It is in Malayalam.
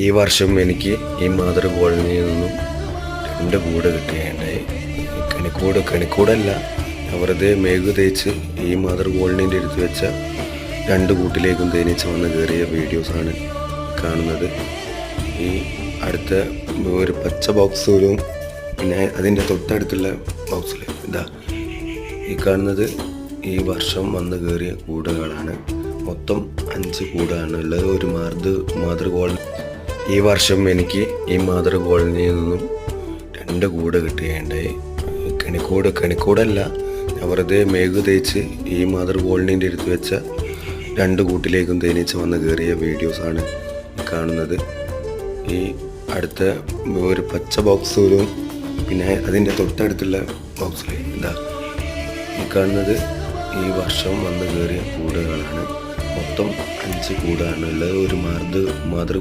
ഈ വർഷം എനിക്ക് ഈ മാതൃ കോളനിയിൽ നിന്നും 2 കൂട് കിട്ടുകയുണ്ടായി. കണിക്കൂടല്ല, വെറുതെ മേഘു തേച്ച് ഈ മാതൃ കോളനീൻ്റെ എടുത്ത് വെച്ച 2 കൂട്ടിലേക്കും തേനീച്ച വന്ന് കയറിയ വീഡിയോസാണ് കാണുന്നത്. ഈ അടുത്ത ഒരു പച്ച ബോക്സിലും പിന്നെ അതിൻ്റെ തൊട്ടടുത്തുള്ള ബോക്സിൽ ഇതാ ഈ കാണുന്നത് ഈ വർഷം വന്ന് കയറിയ കൂടുകളാണ്. മൊത്തം 5 കൂടാണ് ഉള്ളത്. ഒരു മാതൃ കോളനി. ഈ വർഷം എനിക്ക് ഈ മാതൃ കോളനിയിൽ നിന്നും 2 കൂട് കിട്ടുകയുണ്ടായി. കണിക്കൂടല്ല, വെറുതെ മേഘു തേച്ച് ഈ മാതൃ കോളനീൻ്റെ എടുത്ത് വെച്ച 2 കൂട്ടിലേക്കും തേനീച്ച വന്ന് കയറിയ വീഡിയോസാണ് കാണുന്നത്. ഈ അടുത്ത ഒരു പച്ച ബോക്സിലും പിന്നെ അതിൻ്റെ തൊട്ടടുത്തുള്ള ബോക്സിൽ ഇതാ ഈ കാണുന്നത് ഈ വർഷം വന്ന് കയറിയ കൂടുകളാണ്. മൊത്തം 5 കൂടാണ് ഉള്ളത്. ഒരു മാതൃ